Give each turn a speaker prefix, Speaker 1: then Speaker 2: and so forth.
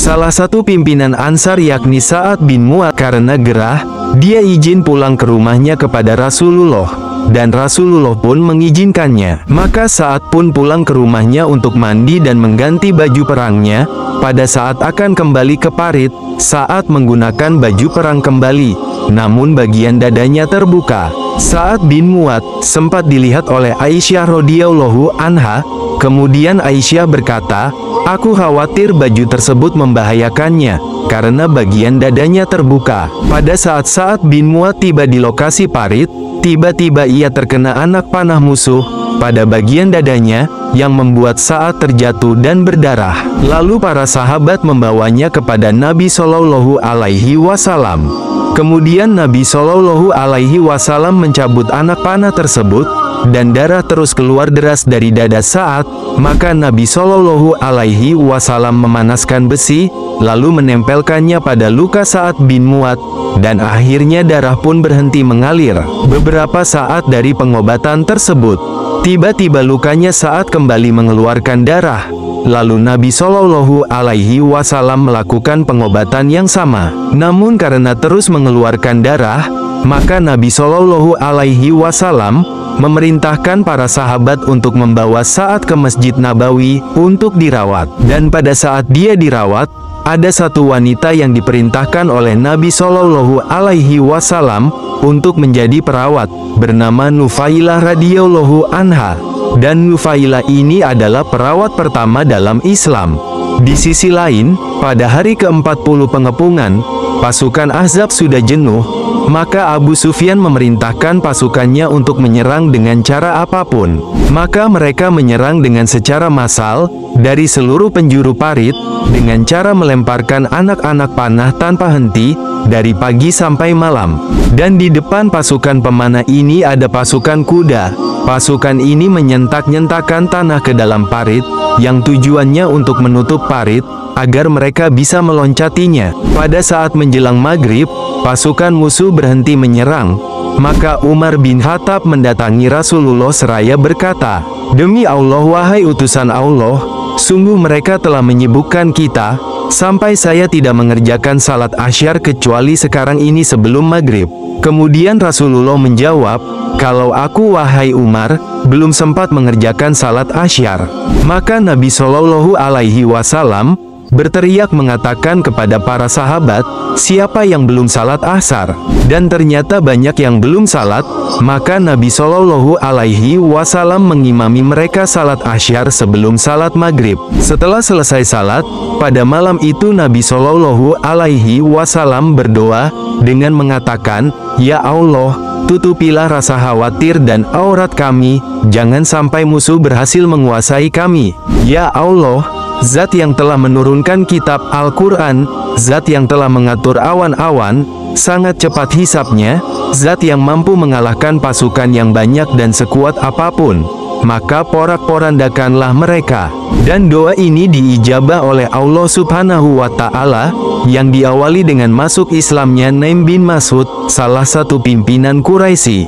Speaker 1: salah satu pimpinan Ansar yakni Sa'ad bin Mu'adz karena gerah, dia izin pulang ke rumahnya kepada Rasulullah, dan Rasulullah pun mengizinkannya. Maka Sa'ad pun pulang ke rumahnya untuk mandi dan mengganti baju perangnya. Pada saat akan kembali ke parit, Sa'ad menggunakan baju perang kembali, namun bagian dadanya terbuka. Sa'ad bin Mu'adz sempat dilihat oleh Aisyah radhiyallahu anha. Kemudian Aisyah berkata, "Aku khawatir baju tersebut membahayakannya, karena bagian dadanya terbuka." Pada saat Sa'ad bin Mu'adz tiba di lokasi parit, tiba-tiba ia terkena anak panah musuh pada bagian dadanya, yang membuat Sa'ad terjatuh dan berdarah. Lalu para sahabat membawanya kepada Nabi Shallallahu Alaihi Wasallam. Kemudian Nabi Shallallahu Alaihi Wasallam mencabut anak panah tersebut, dan darah terus keluar deras dari dada Sa'ad. Maka Nabi Shallallahu Alaihi Wasallam memanaskan besi, lalu menempelkannya pada luka Sa'ad bin Mu'adz, dan akhirnya darah pun berhenti mengalir. Beberapa saat dari pengobatan tersebut, tiba-tiba lukanya Sa'ad kembali mengeluarkan darah. Lalu Nabi Shallallahu Alaihi Wasallam melakukan pengobatan yang sama. Namun karena terus mengeluarkan darah, maka Nabi Shallallahu Alaihi Wasallam memerintahkan para sahabat untuk membawa Sa'ad ke Masjid Nabawi untuk dirawat. Dan pada saat dia dirawat, ada satu wanita yang diperintahkan oleh Nabi Shallallahu Alaihi Wasallam untuk menjadi perawat, bernama Nufailah radhiyallahu anha. Dan Nufailah ini adalah perawat pertama dalam Islam. Di sisi lain, pada hari ke-40 pengepungan, pasukan Ahzab sudah jenuh, maka Abu Sufyan memerintahkan pasukannya untuk menyerang dengan cara apapun. Maka mereka menyerang dengan secara massal, dari seluruh penjuru parit, dengan cara melemparkan anak-anak panah tanpa henti, dari pagi sampai malam. Dan di depan pasukan pemanah ini ada pasukan kuda. Pasukan ini menyentak-nyentakan tanah ke dalam parit, yang tujuannya untuk menutup parit, agar mereka bisa meloncatinya. Pada saat menjelang maghrib, pasukan musuh berhenti menyerang. Maka Umar bin Khattab mendatangi Rasulullah seraya berkata, "Demi Allah wahai utusan Allah, sungguh mereka telah menyibukkan kita, sampai saya tidak mengerjakan salat asyar kecuali sekarang ini sebelum maghrib." Kemudian Rasulullah menjawab, "Kalau aku wahai Umar, belum sempat mengerjakan salat asyar." Maka Nabi Shallallahu Alaihi Wasallam berteriak mengatakan kepada para sahabat, "Siapa yang belum salat asar?" Dan ternyata banyak yang belum salat. Maka Nabi Shallallahu Alaihi Wasallam mengimami mereka salat asyar sebelum salat maghrib. Setelah selesai salat, pada malam itu Nabi Shallallahu Alaihi Wasallam berdoa dengan mengatakan, "Ya Allah, tutupilah rasa khawatir dan aurat kami, jangan sampai musuh berhasil menguasai kami. Ya Allah, Zat yang telah menurunkan kitab Al-Quran, Zat yang telah mengatur awan-awan, sangat cepat hisapnya, Zat yang mampu mengalahkan pasukan yang banyak dan sekuat apapun, maka porak-porandakanlah mereka." Dan doa ini diijabah oleh Allah Subhanahu wa Ta'ala, yang diawali dengan masuk Islamnya Naim bin Mas'ud, salah satu pimpinan Quraisy.